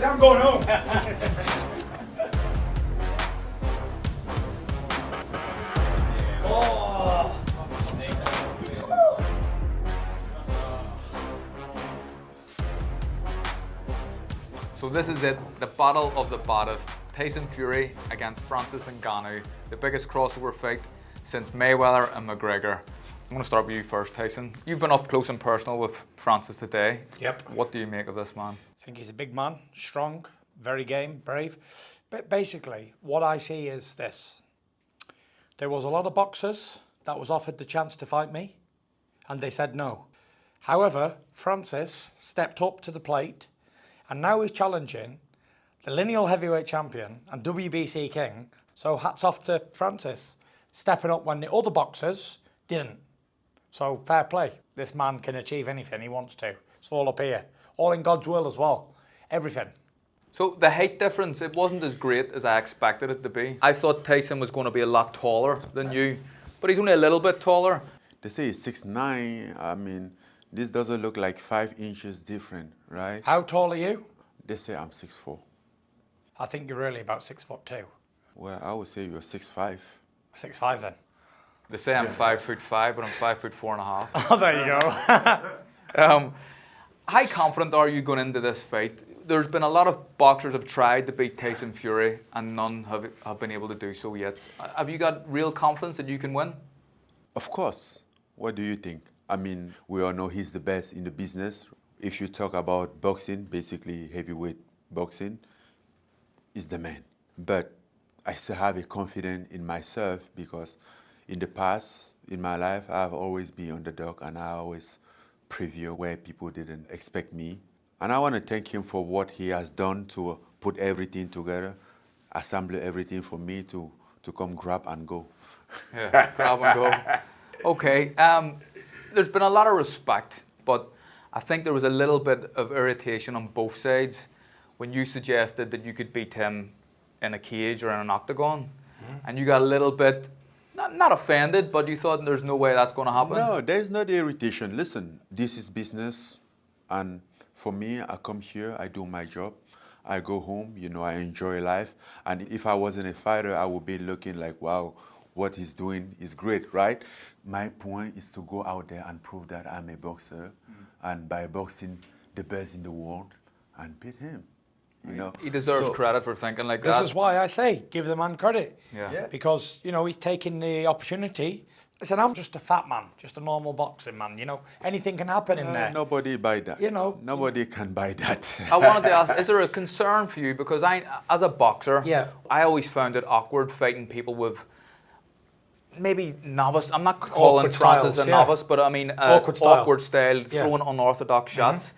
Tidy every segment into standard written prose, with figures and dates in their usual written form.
I'm going home. So this is it, the battle of the baddest. Tyson Fury against Francis Ngannou, the biggest crossover fight since Mayweather and McGregor. I'm going to start with you first, Tyson. You've been up close and personal with Francis today. Yep. What do you make of this man? I think he's a big man, strong, very game, brave. But basically, what I see is this. There was a lot of boxers that was offered the chance to fight me, and they said no. However, Francis stepped up to the plate, and now he's challenging the lineal heavyweight champion and WBC king. So hats off to Francis, stepping up when the other boxers didn't. So fair play. This man can achieve anything he wants to. It's all up here. All in God's will as well. Everything. So the height difference, it wasn't as great as I expected it to be. I thought Tyson was going to be a lot taller than you, but he's only a little bit taller. They say he's 6'9". I mean, this doesn't look like 5 inches different, right? How tall are you? They say I'm 6'4". I think you're really about 6'2". Well, I would say you're 6'5". 6'5" then. They say I'm 5'5", but I'm 5'4.5". Oh, there you go. How confident are you going into this fight? There's been a lot of boxers have tried to beat Tyson Fury and none have been able to do so yet. Have you got real confidence that you can win? Of course. What do you think? I mean, we all know he's the best in the business. If you talk about boxing, basically heavyweight boxing, he's the man. But I still have a confidence in myself because in the past, in my life, I've always been underdog and I always preview where people didn't expect me. And I want to thank him for what he has done to put everything together, assemble everything for me to come grab and go. Yeah, grab and go. Okay, there's been a lot of respect, but I think there was a little bit of irritation on both sides when you suggested that you could beat him in a cage or in an octagon, and you got a little bit, not offended, but you thought there's no way that's going to happen. No, there's no irritation. Listen, this is business, and for me, I come here, I do my job, I go home, you know, I enjoy life, and if I wasn't a fighter, I would be looking like, wow, what he's doing is great, right? My point is to go out there and prove that I'm a boxer, and by boxing the best in the world, and beat him. You know, He deserves credit for thinking like This that. is why I say, give the man credit. Yeah. Because, you know, he's taking the opportunity. Listen, I'm just a fat man, just a normal boxing man, you know. Anything can happen in there. Nobody buy that. You know. Nobody can buy that. I wanted to ask, is there a concern for you? Because as a boxer, Yeah. I always found it awkward fighting people with maybe novice. I'm not calling Awkward Francis styles, a yeah. novice, but I mean Awkward style. Yeah. throwing unorthodox shots.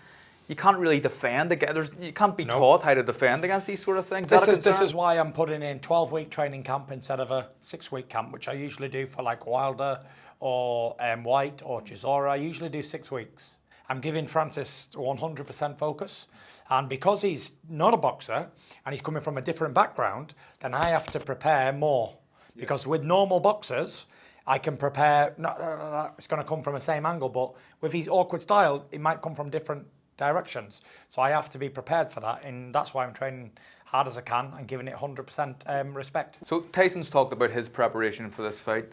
You can't really defend against. You can't be taught how to defend against these sort of things. This is why I'm putting in 12-week training camp instead of a 6-week camp, which I usually do for like Wilder or White or Chisora. I usually do 6 weeks. I'm giving Francis 100% focus. And because he's not a boxer and he's coming from a different background, then I have to prepare more. Because with normal boxers, I can prepare, it's going to come from the same angle, but with his awkward style, it might come from different directions. So I have to be prepared for that, and that's why I'm training hard as I can and giving it 100% respect. So Tyson's talked about his preparation for this fight,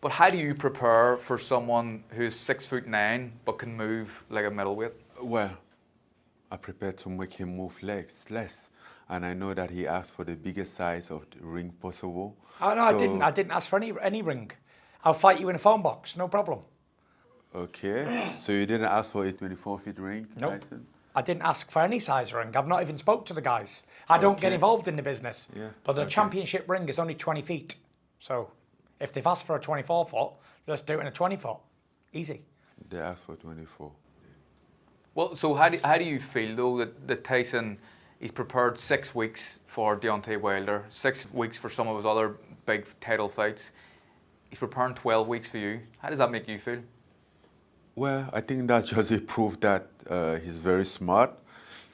but how do you prepare for someone who's 6'9" but can move like a middleweight? Well, I prepared to make him move less. And I know that he asked for the biggest size of the ring possible. Oh, no, I didn't ask for any ring. I'll fight you in a phone box, no problem. Okay, so you didn't ask for a 24-feet ring, Nope. Tyson? I didn't ask for any size ring. I've not even spoke to the guys. I don't get involved in the business. Yeah, But the okay. championship ring is only 20 feet. So if they've asked for a 24-foot, let's do it in a 20-foot. Easy. They asked for 24. Well, so how do you feel though that Tyson, he's prepared 6 weeks for Deontay Wilder, 6 weeks for some of his other big title fights. He's preparing 12 weeks for you. How does that make you feel? Well, I think that just a proof that he's very smart.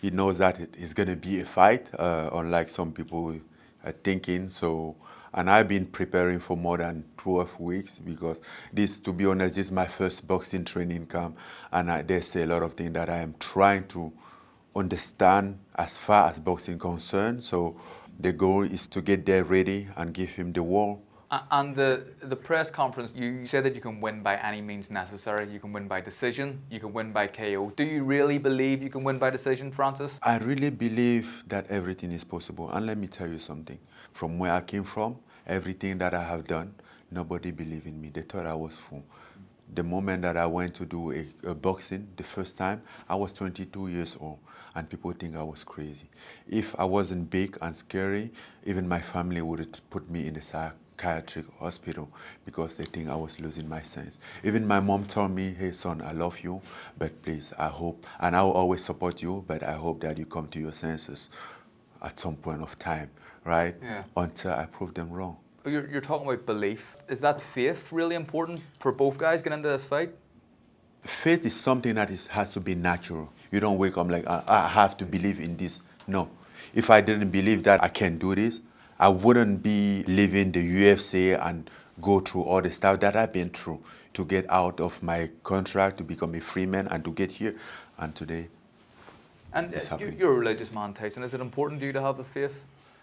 He knows that it's going to be a fight, unlike some people are thinking. So, and I've been preparing for more than 12 weeks because this, to be honest, this is my first boxing training camp, and there's a lot of things that I am trying to understand as far as boxing concerned. So the goal is to get there ready and give him the world. And the press conference, you said that you can win by any means necessary. You can win by decision. You can win by KO. Do you really believe you can win by decision, Francis? I really believe that everything is possible. And let me tell you something. From where I came from, everything that I have done, nobody believed in me. They thought I was fool. The moment that I went to do a boxing the first time, I was 22 years old, and people think I was crazy. If I wasn't big and scary, even my family would put me in the psychiatric hospital because they think I was losing my sense. Even my mom told me, hey son, I love you, but please, I hope, and I will always support you, but I hope that you come to your senses at some point of time, right? Yeah. Until I prove them wrong. But you're talking about belief. Is that faith really important for both guys getting into this fight? Faith is something that has to be natural. You don't wake up like, I have to believe in this. No. If I didn't believe that I can do this, I wouldn't be leaving the UFC and go through all the stuff that I've been through to get out of my contract, to become a free man, and to get here. And today, and it's happening. You're a religious man, Tyson. Is it important to you to have the faith?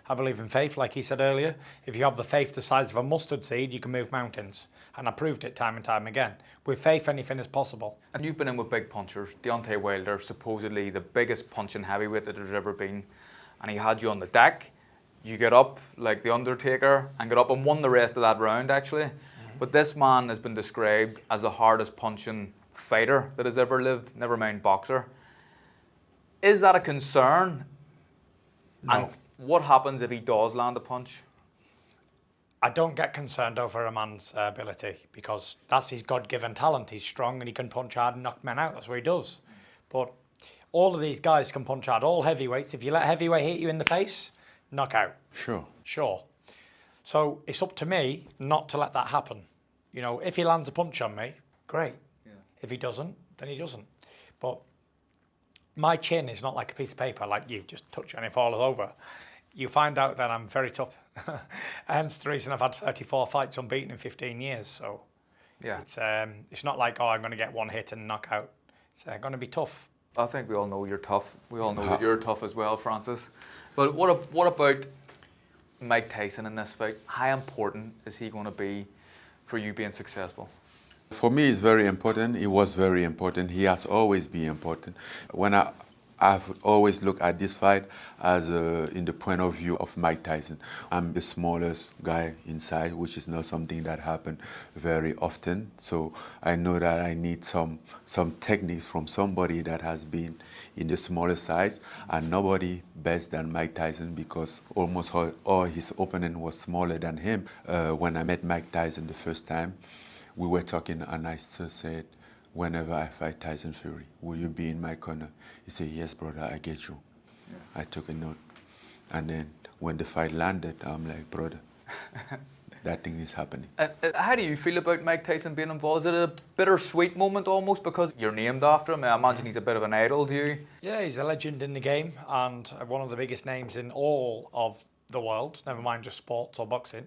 I believe in faith, like he said earlier. If you have the faith the size of a mustard seed, you can move mountains. And I proved it time and time again. With faith, anything is possible. And you've been in with big punchers. Deontay Wilder, supposedly the biggest punching heavyweight that there's ever been. And he had you on the deck. You get up like The Undertaker and get up and won the rest of that round, actually. But this man has been described as the hardest punching fighter that has ever lived, never mind boxer. Is that a concern? No. And what happens if he does land a punch? I don't get concerned over a man's ability because that's his God-given talent. He's strong and he can punch hard and knock men out. That's what he does. But all of these guys can punch hard. All heavyweights, if you let a heavyweight hit you in the face, knock out. Sure. So it's up to me not to let that happen. You know, if he lands a punch on me, great. Yeah. If he doesn't, then he doesn't. But my chin is not like a piece of paper like you. Just touch it and it falls over. You find out that I'm very tough. Hence the reason I've had 34 fights unbeaten in 15 years. So yeah, it's not like, oh, I'm going to get one hit and knock out. It's going to be tough. I think we all know you're tough. We all know that you're tough as well, Francis. But what about Mike Tyson in this fight? How important is he going to be for you being successful? For me, it's very important. It was very important. He has always been important. When I've always looked at this fight as in the point of view of Mike Tyson. I'm the smallest guy inside, which is not something that happens very often. So I know that I need some techniques from somebody that has been in the smaller size, and nobody best than Mike Tyson because almost all his opponent was smaller than him. When I met Mike Tyson the first time, we were talking and I still said, whenever I fight Tyson Fury, will you be in my corner? He said, yes, brother, I get you. Yeah. I took a note. And then when the fight landed, I'm like, brother, that thing is happening. How do you feel about Mike Tyson being involved? Is it a bittersweet moment almost because you're named after him? I imagine he's a bit of an idol to you. Yeah, he's a legend in the game and one of the biggest names in all of the world, never mind just sports or boxing.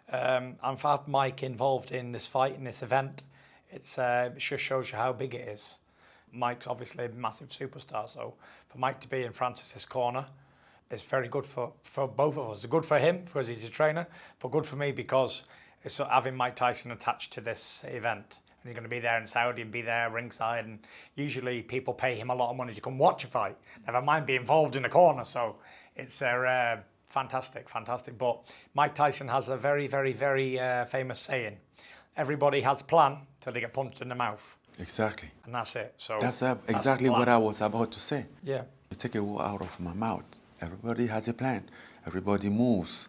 And to have Mike involved in this fight, in this event, it just shows you how big it is. Mike's obviously a massive superstar, so for Mike to be in Francis's corner is very good for both of us. Good for him because he's a trainer, but good for me because it's having Mike Tyson attached to this event. And he's going to be there in Saudi and be there ringside, and usually people pay him a lot of money to come watch a fight, never mind be involved in the corner, so it's fantastic. But Mike Tyson has a very, very, very famous saying, everybody has a plan till they get punched in the mouth. Exactly. And that's it. So that's exactly what I was about to say. Yeah. You take a word out of my mouth. Everybody has a plan. Everybody moves.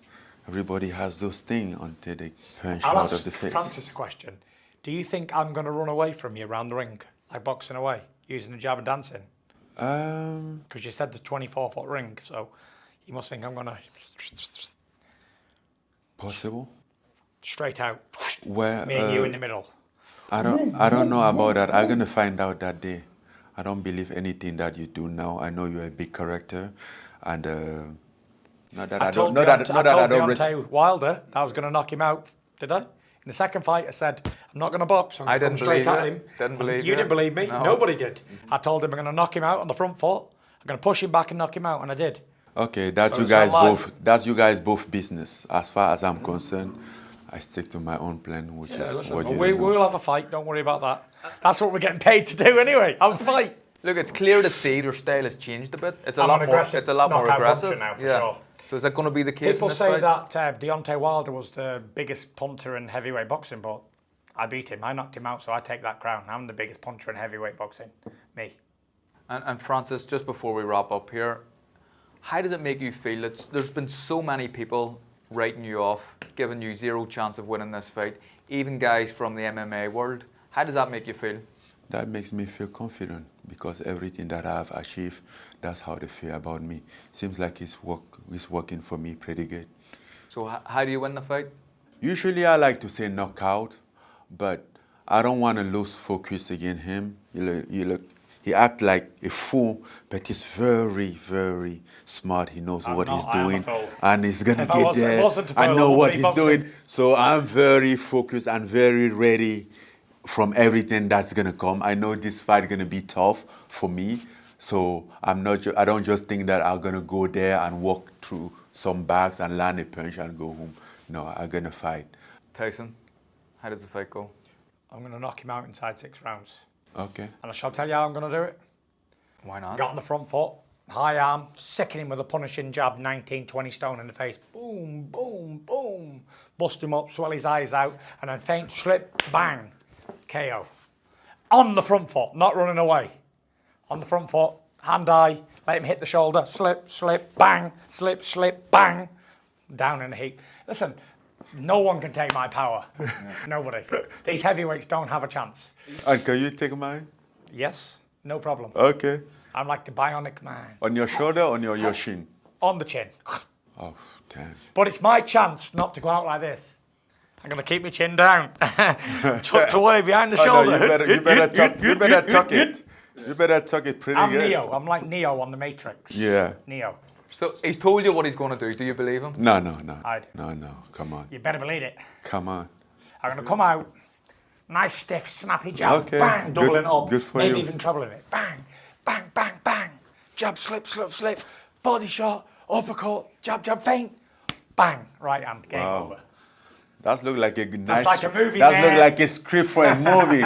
Everybody has those things until they punch out of the face. I'll ask Francis a question. Do you think I'm going to run away from you around the ring, like boxing away, using the jab and dancing? Because you said the 24-foot ring, so you must think I'm going to... Possible. Straight out. Where, me and you in the middle. I don't know about that. I'm gonna find out that day. I don't believe anything that you do now. I know you're a big character, and I told Deontay Wilder that I was gonna knock him out. Did I? In the second fight, I said I'm not gonna box. I'm gonna come straight at him. Didn't believe you. Didn't believe me. No. Nobody did. I told him I'm gonna knock him out on the front foot, I'm going to push him back and knock him out, and I did. Okay, that's So you it's not guys like- both. That's you guys both business. As far as I'm concerned, I stick to my own plan, which is Listen, what you we'll have a fight. Don't worry about that. That's what we're getting paid to do anyway. Have a fight. Look, it's clear to see their style has changed a bit. It's a I'm lot an more. aggressive It's a lot more knockout aggressive. puncher now, for yeah. sure. So is that going to be the case? People in this say fight? that Deontay Wilder was the biggest punter in heavyweight boxing, but I beat him. I knocked him out, so I take that crown. I'm the biggest puncher in heavyweight boxing. Me. And Francis, just before we wrap up here, how does it make you feel? There's been so many people writing you off, giving you zero chance of winning this fight, even guys from the MMA world. How does that make you feel? That makes me feel confident because everything that I've achieved, that's how they feel about me. Seems like it's working for me pretty good. So how do you win the fight? Usually I like to say knockout, but I don't want to lose focus against him. He act like a fool, but he's very, very smart. He knows what he's doing, and he's gonna get there. I know what he's doing, so I'm very focused and very ready from everything that's gonna come. I know this fight gonna be tough for me, so I don't just think that I'm gonna go there and walk through some bags and land a punch and go home. No, I'm gonna fight. Tyson, how does the fight go? I'm going to knock him out inside 6 rounds. Okay. And I shall tell you how I'm going to do it. Why not? Got on the front foot, high arm, sicking him with a punishing jab, 19, 20 stone in the face. Boom, boom, boom. Bust him up, swell his eyes out, and then feint, slip, bang, KO. On the front foot, not running away. On the front foot, hand eye, let him hit the shoulder, slip, slip, bang, slip, slip, bang. Down in a heap. Listen, no one can take my power. Nobody. These heavyweights don't have a chance. And can you take mine? Yes, no problem. Okay. I'm like the bionic man. On your shoulder or on your shin? On the chin. Oh, damn. But it's my chance not to go out like this. I'm going to keep my chin down. Tucked away behind the shoulder. No, you better tuck it. You better tuck it pretty I'm good. Neo. I'm like Neo on the Matrix. Yeah. Neo. So he's told you what he's going to do. Do you believe him? No. I do. No. Come on. You better believe it. Come on. I'm going to come out, nice, stiff, snappy jab, Okay. bang, doubling up, Good for maybe you. even troubling it. Bang, bang, bang, bang. Jab, slip, slip, slip. Body shot, uppercut, jab, jab, feint. Bang, right hand, game over. That look like a nice. like a movie, That man. look like a script for a movie.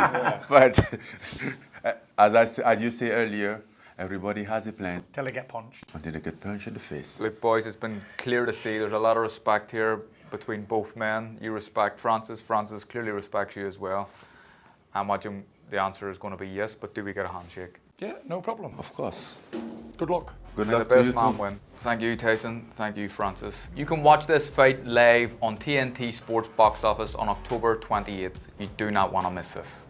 But as you say earlier, everybody has a plan Till they get punched. until they get punched in the face. Look, boys, it's been clear to see there's a lot of respect here between both men. You respect Francis. Francis clearly respects you as well. I imagine the answer is going to be yes, but do we get a handshake? Yeah, no problem. Of course. Good luck. Good May the luck to you best man too. win. Thank you, Tyson. Thank you, Francis. You can watch this fight live on TNT Sports Box Office on October 28th. You do not want to miss this.